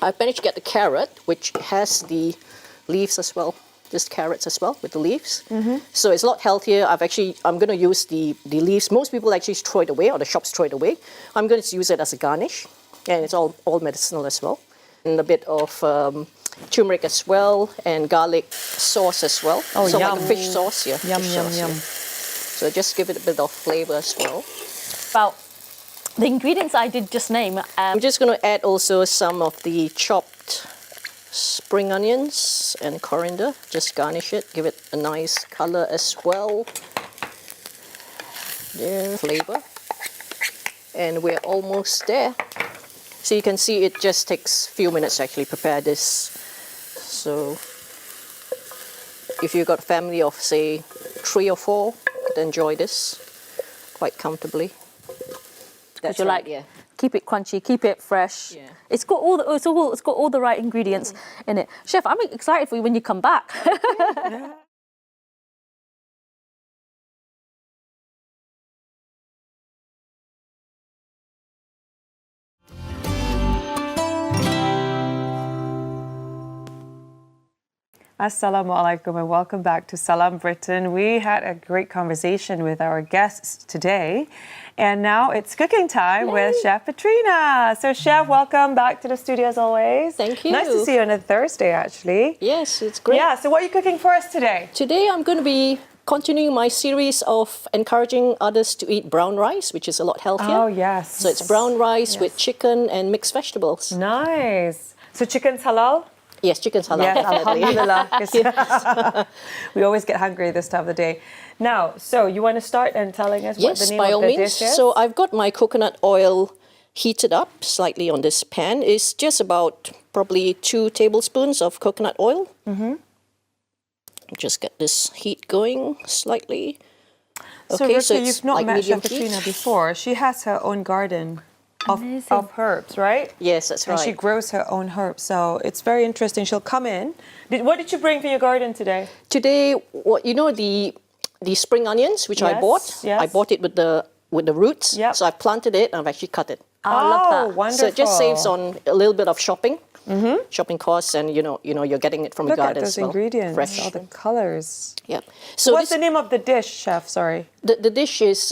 I've managed to get the carrot, which has the leaves as well. Just carrots as well with the leaves. So it's a lot healthier. I'm going to use the leaves. Most people actually throw it away, or the shops throw it away. I'm going to use it as a garnish, and it's all medicinal as well. And a bit of turmeric as well, and garlic sauce as well. Oh, so yum. like a fish sauce, yeah. Yum, fish yum, sauce, yum. yeah. So just give it a bit of flavor as well. About the ingredients I did just name. I'm just going to add also some of the chopped spring onions and coriander. Just garnish it, give it a nice color as well. There, flavor. And we're almost there. So you can see it just takes a few minutes to actually prepare this. So if you've got a family of say 3 or 4, you can enjoy this quite comfortably. That's you right, like, yeah. keep it crunchy, keep it fresh. Yeah. It's got all the right ingredients in it. Chef, I'm excited for you when you come back. Assalamu alaikum and welcome back to Salam Britain. We had a great conversation with our guests today, and now it's cooking time with Chef Petrina. So Chef, welcome back to the studio as always. Thank you. Nice to see you on a Thursday actually. Yes, it's great. Yeah, so what are you cooking for us today? Today I'm going to be continuing my series of encouraging others to eat brown rice, which is a lot healthier. Oh yes. So it's brown rice with chicken and mixed vegetables. Nice. So chicken's halal? Yes, chicken's halal. Yes, definitely. alhamdulillah. Yes. We always get hungry this time of the day. Now, so you want to start and telling us what the Yes, name by of all the means. dish is? So I've got my coconut oil heated up slightly on this pan. It's just about probably 2 tablespoons of coconut oil. Just get this heat going slightly. So Okay, Ricky, it's you've not like met Chef medium heat. Petrina before. She has her own garden of herbs, right? Yes, that's And she right. grows her own herbs, so it's very interesting. She'll come in. What did you bring for your garden today? Today, the spring onions which I Yes, bought. yes. I bought it with the roots. Yep. So I planted it and I've actually cut it. I love that. Wonderful. So it just saves on a little bit of shopping costs, and you're getting it from Look the garden at those as well. ingredients, Fresh. all the colors. Yeah. So What's the name of the dish, Chef? Sorry. the dish is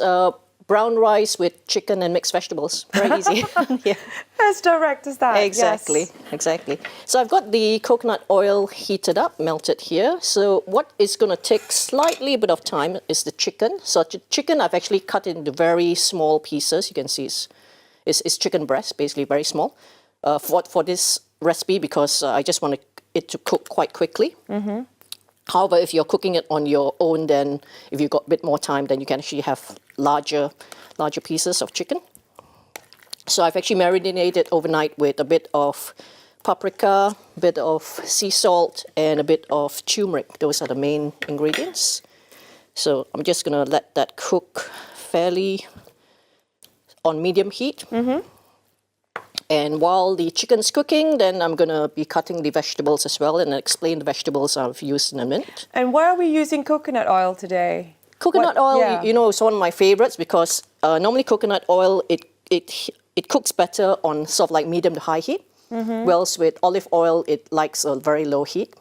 brown rice with chicken and mixed vegetables. Very easy. Yeah. As direct as that. Exactly, Yes. exactly. So I've got the coconut oil heated up, melted here. So what is going to take slightly a bit of time is the chicken. So chicken I've actually cut into very small pieces. You can see it's chicken breast, basically very small. For this recipe, because I just want it to cook quite quickly. However, if you're cooking it on your own, then if you've got a bit more time, then you can actually have larger pieces of chicken. So I've actually marinated overnight with a bit of paprika, a bit of sea salt, and a bit of turmeric. Those are the main ingredients. So I'm just going to let that cook fairly on medium heat. And while the chicken's cooking, then I'm going to be cutting the vegetables as well, and I'll explain the vegetables I've used in a minute. And why are we using coconut oil today? Coconut oil, is one of my favorites because normally coconut oil, it cooks better on sort of like medium to high heat. Whereas with olive oil, it likes a very low heat.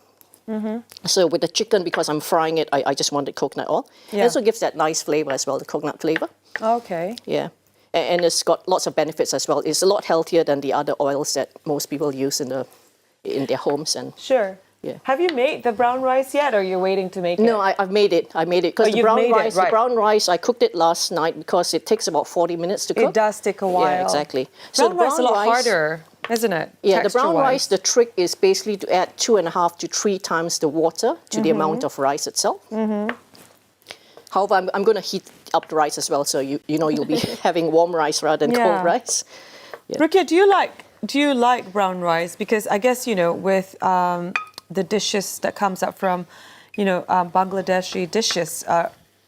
So with the chicken, because I'm frying it, I just wanted coconut oil. It also gives that nice flavor as well, the coconut flavor. Okay. Yeah. And it's got lots of benefits as well. It's a lot healthier than the other oils that most people use in their homes. And Sure. Yeah. Have you made the brown rice yet, or you're waiting to make it? no, I've made it. I made it because the brown rice, I cooked it last night because it takes about 40 minutes to cook. It does take a while. Yeah, exactly. Brown rice is a lot harder, isn't it? Yeah, the brown texture-wise? rice, the trick is basically to add 2.5 to 3 times the water to the amount of rice itself. However, I'm going to heat up the rice as well, so you'll be having warm rice rather than cold rice. Yeah. Rukia, do you like brown rice? Because I guess with the dishes that comes up from Bangladeshi dishes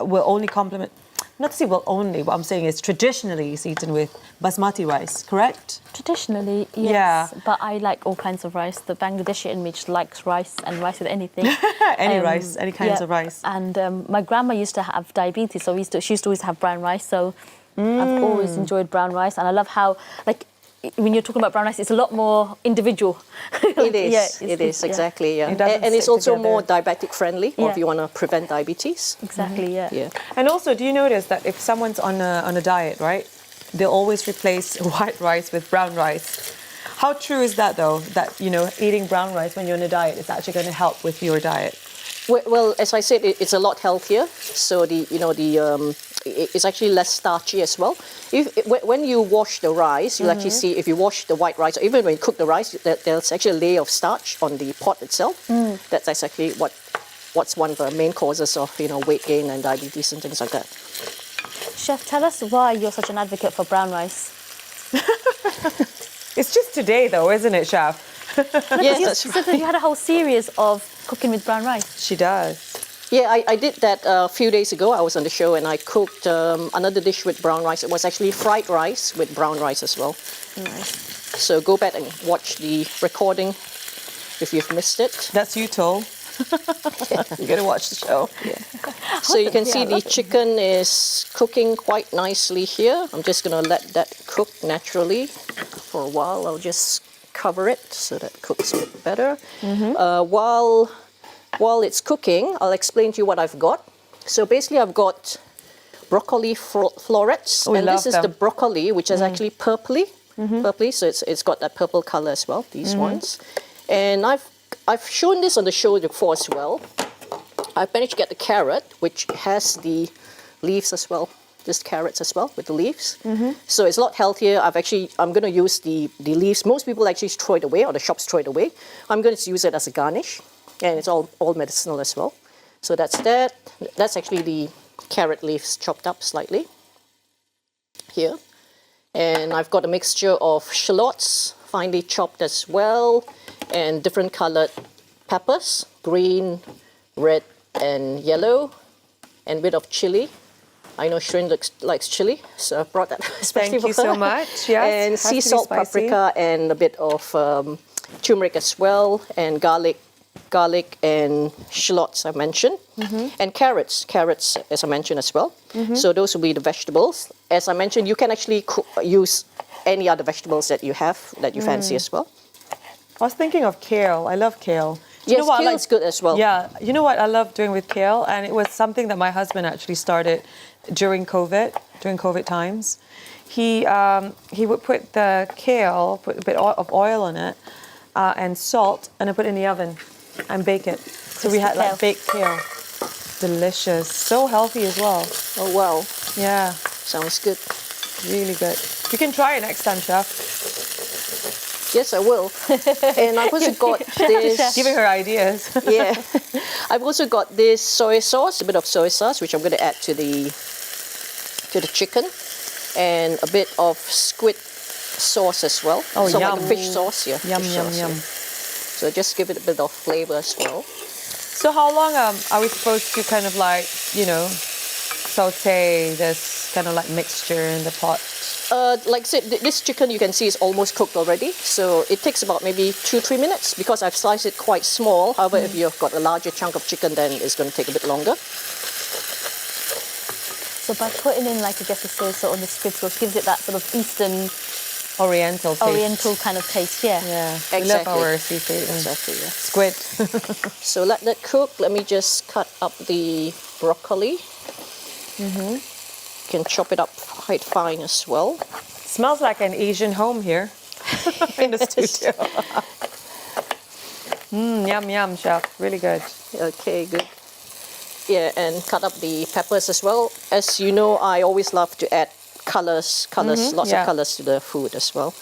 will only complement. Not to say will only, what I'm saying is traditionally it's eaten with basmati rice, correct? Traditionally, yes. Yeah. But I like all kinds of rice. The Bangladeshi in me just likes rice and rice with anything. Rice, any kinds of rice. And my grandma used to have diabetes, so she used to always have brown rice. So I've always enjoyed brown rice. And I love how, when you're talking about brown rice, it's a lot more individual. It is. Yeah, It is yeah. exactly. Yeah, It doesn't and it's stick also together. more diabetic friendly, or Yeah. if you want to prevent diabetes. Exactly, yeah. Yeah. And also, do you notice that if someone's on a diet, right, they'll always replace white rice with brown rice? How true is that, though? That eating brown rice when you're on a diet is actually going to help with your diet? Well, as I said, it's a lot healthier. So it's actually less starchy as well. When you wash the rice, you'll actually see if you wash the white rice, or even when you cook the rice, there's actually a layer of starch on the pot itself. That's exactly what's one of the main causes of weight gain and diabetes and things like that. Chef, tell us why you're such an advocate for brown rice. It's just today, though, isn't it, Chef? Yes, that's You said that you had a whole series of cooking with brown rice. She does. Yeah, I did that a few days ago. I was on the show and I cooked another dish with brown rice. It was actually fried rice with brown rice as well. Nice. So go back and watch the recording if you've missed it. That's you, Tol. You got to watch the show. So you can Yeah, I see the love it. chicken is cooking quite nicely here. I'm just going to let that cook naturally for a while. I'll just cover it so that it cooks a bit better. While it's cooking, I'll explain to you what I've got. So basically I've got broccoli florets. Oh, we and this love is the them. broccoli, which is actually purpley. Purpley, so it's got that purple color as well, these ones. And I've shown this on the show before as well. I've managed to get the carrot, which has the leaves as well. Just carrots as well with the leaves. So it's a lot healthier. I'm going to use the leaves. Most people actually throw it away, or the shops throw it away. I'm going to use it as a garnish, and it's all medicinal as well. So that's that. That's actually the carrot leaves chopped up slightly here. And I've got a mixture of shallots, finely chopped as well, and different colored peppers, green, red, and yellow, and a bit of chili. I know Shrin likes chili, so I brought that especially Thank you for her. so much. Yes, And has to sea be salt, spicy. paprika, and a bit of turmeric as well, and garlic and shallots I mentioned, and carrots, as I mentioned as well. So those will be the vegetables. As I mentioned, you can actually use any other vegetables that you have that you fancy as well. I was thinking of kale. I love kale. Do you Yes, know what I kale like? is good as well. Yeah, you know what I love doing with kale, and it was something that my husband actually started during COVID times. He would put the kale, put a bit of oil in it, and salt, and I put it in the oven and bake it. So we Crispy had like kale. baked kale. Delicious, so healthy as well. Oh wow, Yeah, sounds good. really good. You can try it next time, Chef. Yes, I will. And I've also got this. Giving her ideas. Yeah, I've also got this soy sauce, a bit of soy sauce, which I'm going to add to the chicken, and a bit of squid sauce as well. Oh, so yum. like a fish sauce, yeah. Yum, fish yum, sauce, yum. yeah. So just give it a bit of flavor as well. So how long are we supposed to kind of like, saute this kind of like mixture in the pot? Like I said, this chicken you can see is almost cooked already. So it takes about maybe 2-3 minutes because I've sliced it quite small. However, if you've got a larger chunk of chicken, then it's going to take a bit longer. So by putting in, like, I guess the soy salt and the squid sauce gives it that sort of Eastern, Oriental taste. Oriental kind of taste, yeah. Yeah, we love Exactly. our seafood. And Exactly, yeah. squid. So let that cook. Let me just cut up the broccoli. You can chop it up quite fine as well. Smells like an Asian home here in the studio. Yum, yum, Chef. Really good. Okay, good. Yeah, and cut up the peppers as well. As you know, I always love to add colors, lots yeah. of colors to the food as well.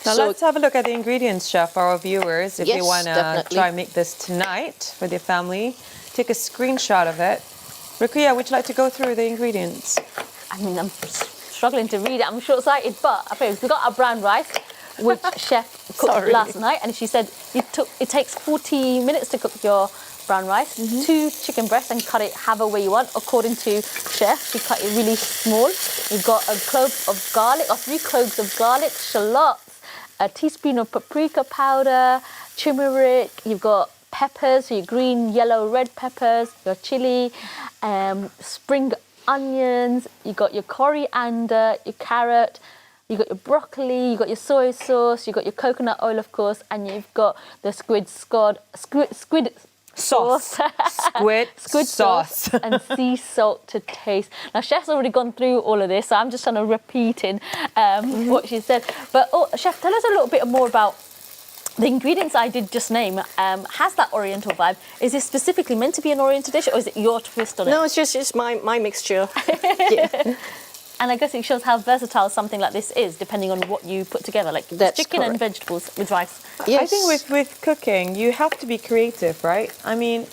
Now So- let's have a look at the ingredients, Chef, for our viewers. If they Yes, want to definitely. try and make this tonight with their family, take a screenshot of it. Rukia, would you like to go through the ingredients? I mean, I'm struggling to read it. I'm short-sighted, but I think we got our brown rice, which Chef cooked Sorry. last night, and she said it takes 40 minutes to cook your brown rice. 2 chicken breasts, and cut it however way you want. According to Chef, she cut it really small. You've got a clove of garlic, or 3 cloves of garlic, shallots, a teaspoon of paprika powder, turmeric. You've got peppers, so your green, yellow, red peppers, your chili, spring onions, you got your coriander, your carrot, You got your broccoli, you got your soy sauce, you got your coconut oil, of course, and you've got the squid sauce, Squid sauce. and sea salt to taste. Now, Chef's already gone through all of this, so I'm just trying to repeat what she said. But, Chef, tell us a little bit more about the ingredients I did just name. Has that Oriental vibe? Is it specifically meant to be an Oriental dish, or is it your twist on it? No, it's my mixture. Yeah. And I guess it shows how versatile something like this is, depending on what you put together, like That's chicken and correct. vegetables with rice. Yes. I think with cooking, you have to be creative, right? I mean,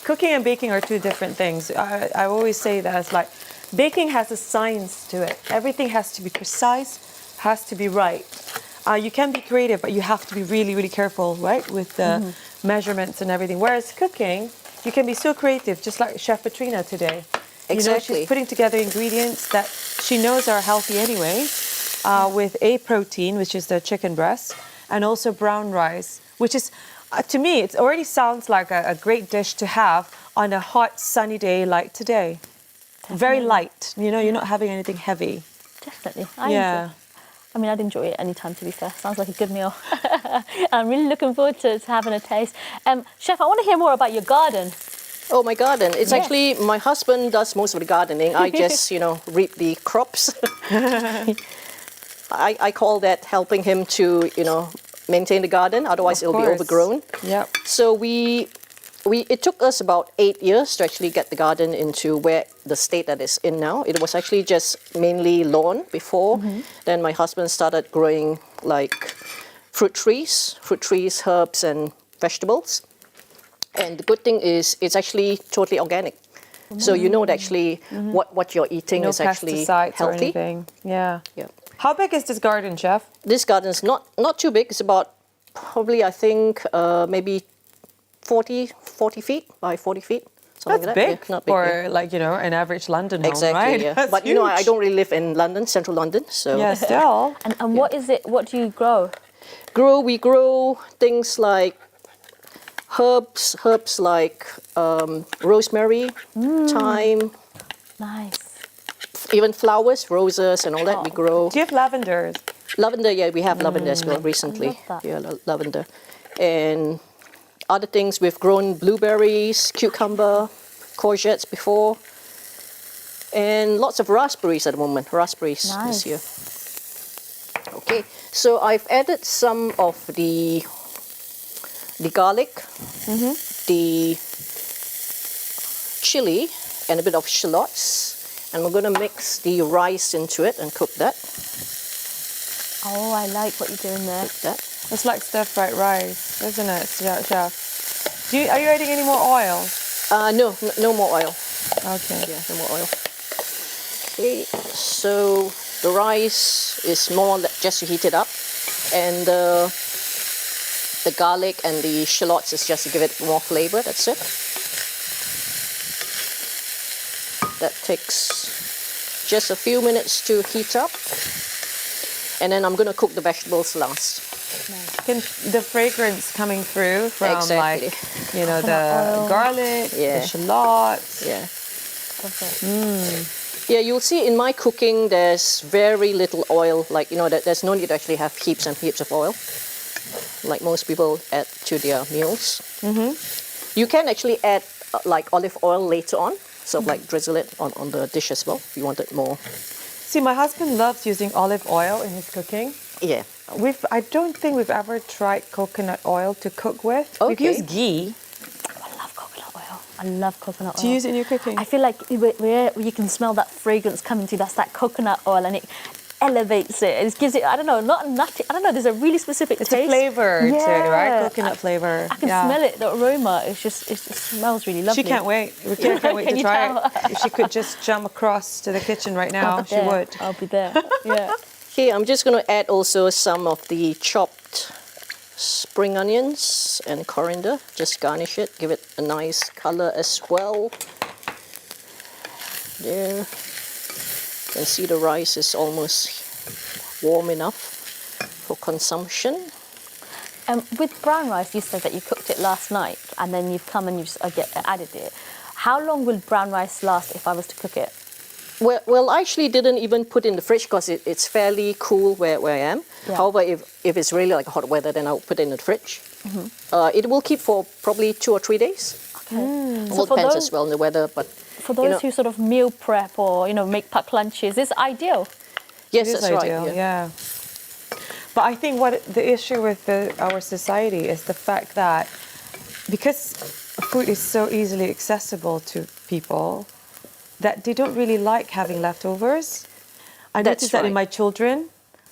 cooking and baking are two different things. I always say that it's like baking has a science to it. Everything has to be precise, has to be right. You can be creative, but you have to be really, really careful, right, with the measurements and everything. Whereas cooking, you can be so creative, just like Chef Petrina today. You know, Exactly. she's putting together ingredients that she knows are healthy anyway, with a protein, which is the chicken breast, and also brown rice, which is, to me, it already sounds like a great dish to have on a hot, sunny day like today. Very light, you know, you're not having anything heavy. Definitely. I mean, I'd enjoy it anytime, to be fair. Sounds like a good meal. I'm really looking forward to having a taste. Chef, I want to hear more about your garden. Oh, my garden. It's Yeah. actually, my husband does most of the gardening. I just, reap the crops. I call that helping him to, maintain the garden. Otherwise, it'll be course. overgrown. Yep. So it took us about 8 years to actually get the garden into the state that it's in now. It was actually just mainly lawn before. Then my husband started growing like fruit trees, herbs, and vegetables. And the good thing is it's actually totally organic. So you know that actually what you're eating No is actually pesticides or healthy. anything. Yeah. Yeah. How big is this garden, Chef? This garden's not too big. It's about probably, I think, maybe 40 feet by 40 feet. Something That's like that. big Yeah, not big, for yeah. an average London home, Exactly, right? yeah. That's But I huge. don't really live in London, central London, so Yeah, still. And what is it? What do you grow? we grow things like herbs like rosemary, thyme, Nice. even flowers, roses, and all that we grow. Do you have lavenders? Lavender, yeah, we have lavender as well recently. love that. Yeah, lavender. And other things, we've grown blueberries, cucumber, courgettes before, and lots of raspberries at the moment, raspberries this year. Okay, so I've added some of the garlic, the chili, and a bit of shallots. And we're going to mix the rice into it and cook that. Oh, I like what you're doing there. That. It's like stir-fried rice, isn't it, Chef? Are you adding any more oil? No more oil. Okay. Yeah, no more oil. Okay, so the rice is more just to heat it up, and the garlic and the shallots is just to give it more flavor. That's it. That takes just a few minutes to heat up, and then I'm going to cook the vegetables last. The fragrance coming through from Exactly. the garlic, Yeah. the shallots. Yeah. Perfect. Yeah, you'll see in my cooking there's very little oil. Like, there's no need to actually have heaps and heaps of oil, like most people add to their meals. You can actually add like olive oil later on, so like drizzle it on the dish as well if you want it more. See, my husband loves using olive oil in his cooking. Yeah. I don't think we've ever tried coconut oil to cook with. We've Okay. used ghee. I love coconut oil. I love coconut oil. Do you use it in your cooking? I feel like where you can smell that fragrance coming through, that's that coconut oil, and it elevates it. It gives it, I don't know, not nutty. I don't know, there's a really specific It's taste. a flavor to it, right? Yeah. Coconut flavor. I can smell it, the aroma. It just smells really lovely. She can't wait. We can't wait Can to you try tell? it. If she could just jump across to the kitchen right now, she There. would. I'll be there. Yeah. Okay, I'm just going to add also some of the chopped spring onions and coriander. Just garnish it, give it a nice color as well. There. You can see the rice is almost warm enough for consumption. With brown rice, you said that you cooked it last night, and then you've come and you've added it. How long will brown rice last if I was to cook it? Well, I actually didn't even put in the fridge because it's fairly cool where I am. Yeah. However, if it's really like hot weather, then I'll put it in the fridge. It will keep for probably 2 or 3 days. Okay. All depends as well on the weather, but For those who sort of meal prep or make pack lunches, it's ideal. yes, It is that's ideal, right. yeah. But I think what the issue with our society is the fact that because food is so easily accessible to people, that they don't really like having leftovers. I That's noticed that in right. my children,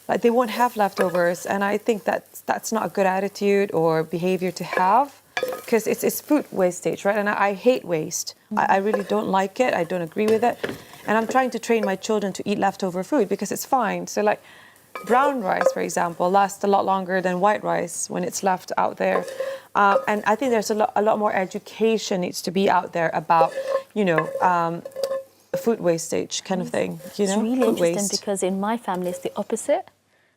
like they won't have leftovers, and I think that's not a good attitude or behavior to have, because it's food wastage, right? And I hate waste. I really don't like it. I don't agree with it, and I'm trying to train my children to eat leftover food because it's fine. So like brown rice, for example, lasts a lot longer than white rice when it's left out there. And I think there's a lot more education needs to be out there about, food wastage kind of thing. It's really food interesting waste. because in my family it's the opposite.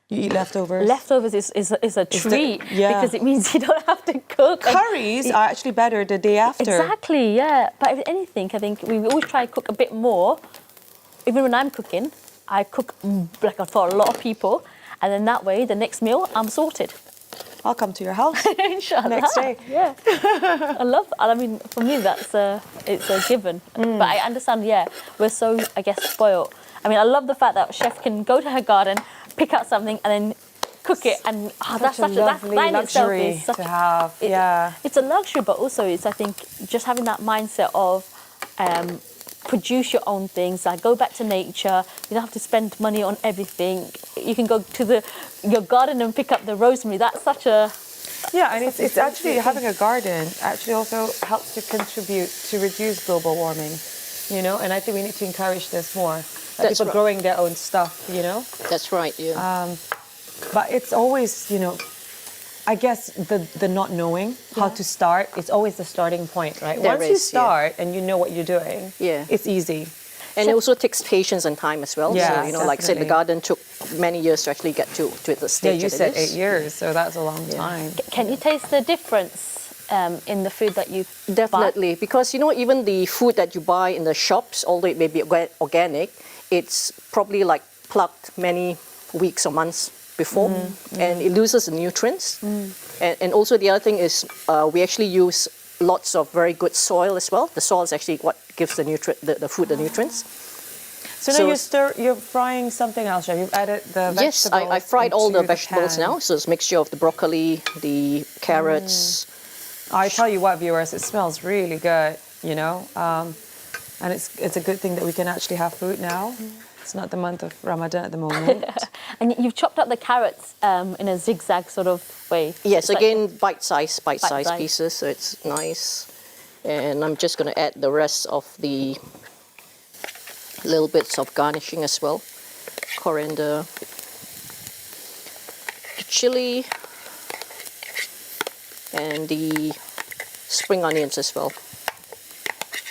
You eat leftovers. Leftovers is a treat yeah. because it means you don't have to cook. and Curries are actually better the day after. Exactly, yeah. But if anything, I think we always try to cook a bit more. Even when I'm cooking, I cook like for a lot of people, and then that way, the next meal, I'm sorted. I'll come to your house Inshallah. next day. Yeah, I love that. I mean, for me, it's a given. But I understand. Yeah, we're so spoiled. I mean, I love the fact that a chef can go to her garden, pick out something, and then cook it, and that's Such a lovely that in itself luxury is such to have. Yeah. It's a luxury, but also it's, I think, just having that mindset of produce your own things. Like go back to nature. You don't have to spend money on everything. You can go to your garden and pick up the rosemary. That's such a And it's actually having a garden actually also helps to contribute to reduce global warming. And I think we need to encourage this more. That's People right. growing their own stuff. That's right. Yeah. But it's always, I guess the not knowing how to start, it's always the starting point, right? There Once you is, yeah. start and you know what you're doing, Yeah. it's easy. And it also takes patience and time as well. Yeah, so, like I said, the definitely. garden took many years to actually get to the Yeah, stage you that said it is. 8 years, so that's a long time. Can you taste the difference in the food that you buy? Definitely, because even the food that you buy in the shops, although it may be organic, it's probably like plucked many weeks or months before, and it loses the nutrients. And also the other thing is we actually use lots of very good soil as well. The soil is actually what gives the food the nutrients. So now you're frying something else, right? You've added the vegetables. Yes, I fried all the into vegetables pan. now. So it's a mixture of the broccoli, the carrots. I tell you what, viewers, it smells really good, and it's a good thing that we can actually have food now. It's not the month of Ramadan at the moment. And you've chopped up the carrots in a zigzag sort of way. Yes, It's like- again, bite-sized Bite-sized. pieces, so it's nice. And I'm just going to add the rest of the little bits of garnishing as well. Coriander, the chilli, and the spring onions as well.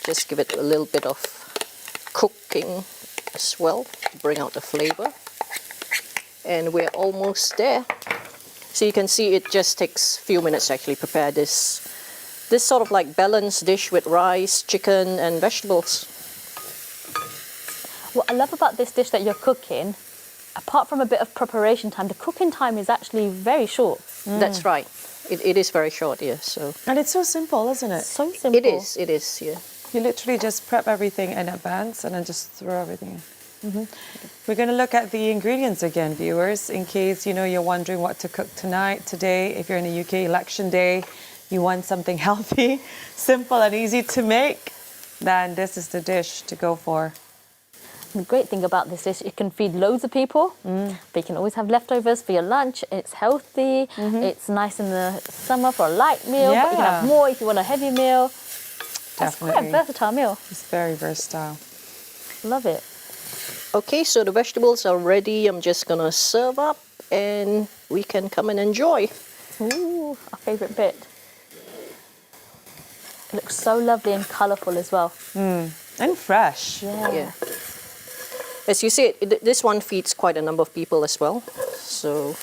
Just give it a little bit of cooking as well to bring out the flavor. And we're almost there. So you can see it just takes a few minutes to actually prepare this sort of like balanced dish with rice, chicken, and vegetables. What I love about this dish that you're cooking, apart from a bit of preparation time, the cooking time is actually very short. That's right. It is very short, yeah. So And it's so simple, isn't it? So simple. it is, yeah. You literally just prep everything in advance and then just throw everything in. We're going to look at the ingredients again, viewers, in case you're wondering what to cook tonight, today. If you're in the UK election day, you want something healthy, simple and easy to make, then this is the dish to go for. The great thing about this dish, it can feed loads of people, but you can always have leftovers for your lunch. It's healthy, it's nice in the summer for a light meal, but you can have Yeah. more if you want a heavy meal. It's quite a Definitely. versatile meal. It's very versatile. Love it. Okay, so the vegetables are ready. I'm just gonna serve up and we can come and enjoy. Ooh, our favourite bit. It looks so lovely and colourful as well. And fresh. Yeah. As you see, this one feeds quite a number of people as well. So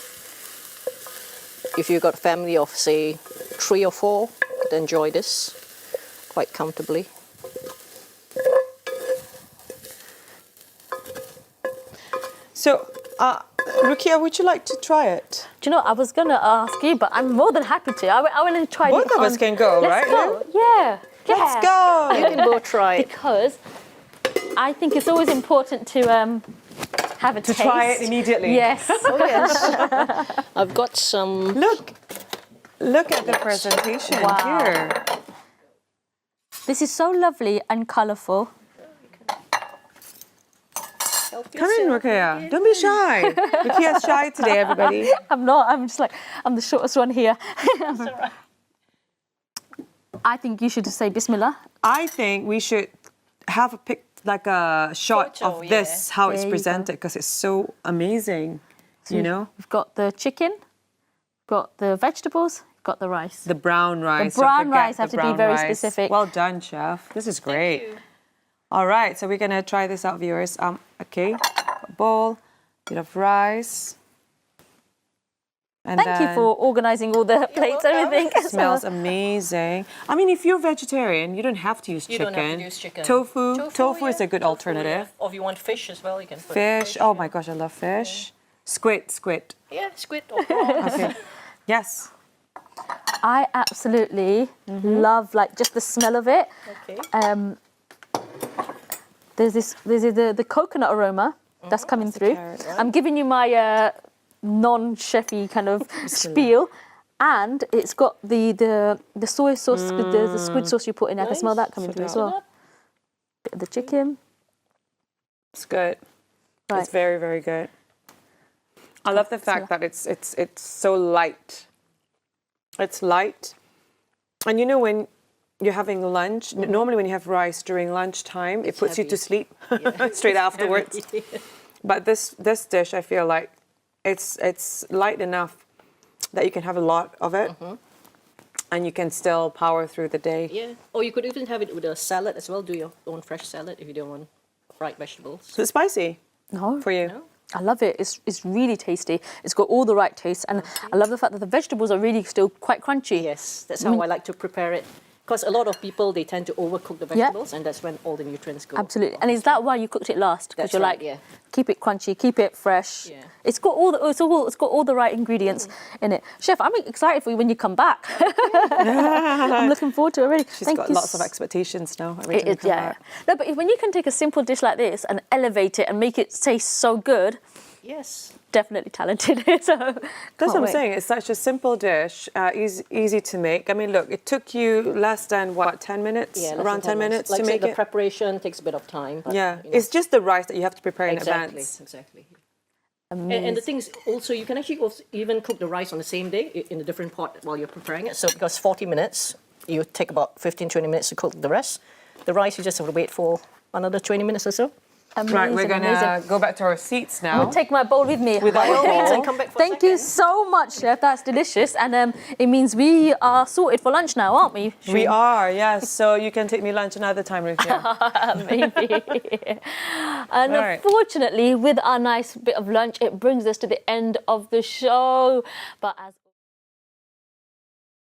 if you've got a family of, say, 3 or 4, you could enjoy this quite comfortably. So, Rukia, would you like to try it? Do you know, I was going to ask you, but I'm more than happy to. I will try Both it of us can go, Let's right? go. Yeah. Let's go. You can both try it. Because I think it's always important to have a taste. To try it immediately. Yes. Oh, yes. I've got some. Look at the presentation Wow. here. This is so lovely and colourful. Come in, Rukia. Don't be shy. Rukia's shy today, everybody. I'm not. I'm just like, I'm the shortest one here. That's all right. I think you should just say Bismillah. I think we should have a shot Photo, of this, yeah. how it's There you go. presented, because it's so amazing. You know? We've got the chicken, got the vegetables, got the rice. The brown rice. The brown Don't forget rice have the to be brown very rice. specific. Well done, chef. This is great. All right, so we're gonna try this out, viewers. Okay, a bowl, bit of rice. And Thank you for organising all the plates and everything. It smells amazing. I mean, if you're vegetarian, you don't have to use You chicken. don't have to use chicken. Tofu is yeah. a good Tofu, alternative. yeah. Or if you want fish as well, you can put Fish. Oh my gosh, I love fish. Squid. Yeah, squid or prawns. Okay. Yes. I absolutely love like just the smell of it. Okay. There's the coconut aroma that's coming through. carrot, I'm giving you my non-chefy kind of spiel, and it's got the soy sauce, the squid sauce you put in. I can smell that coming through as well. Bit of the chicken. It's good. Right. It's very, very good. I love the fact that it's so light. It's light. And you know when you're having lunch, normally when you have rice during lunchtime, it puts you heavy. to sleep straight afterwards. But this dish, I feel like it's light enough that you can have a lot of it and you can still power through the day. Yeah. Or you could even have it with a salad as well. Do your own fresh salad if you don't want fried vegetables. Is it spicy No. for you? No? I love it. It's really tasty. It's got all the right taste, and I love the fact that the vegetables are really still quite crunchy. Yes, that's how I like to prepare it. Because a lot of people, they tend to overcook the vegetables, and that's when all the nutrients go. Absolutely. And is that why you cooked it last? Because That's you're right, like, yeah. keep it crunchy, keep it fresh. Yeah. It's got all the right ingredients in it. Chef, I'm excited for you when you come back. I'm looking forward to it already. She's got lots of expectations now. every time you come back. No, but when you can take a simple dish like this and elevate it and make it taste so good, Yes. definitely talented. So That's what I'm saying. It's such a simple dish, easy to make. I mean, look, it took you less than, 10 minutes? Yeah, less Around than 10 minutes like to say, make the it? preparation takes a bit of time. But, Yeah, you know. it's just the rice that you have to prepare in Exactly, advance. exactly. Amazing. And the thing is, also, you can actually also even cook the rice on the same day in a different pot while you're preparing it. So because 40 minutes, you take about 15, 20 minutes to cook the rest. The rice, you just have to wait for another 20 minutes or so. Amazing, Right, we're going to amazing. go back to our seats I'm now. gonna take my bowl with me. With our bowl. And come back for a Thank you second. so much, Chef. That's delicious. And it means we are sorted for lunch now, aren't we? We are, yes. So you can take me lunch another time, Rukia. Maybe. And All right. unfortunately, with our nice bit of lunch, it brings us to the end of the show. But as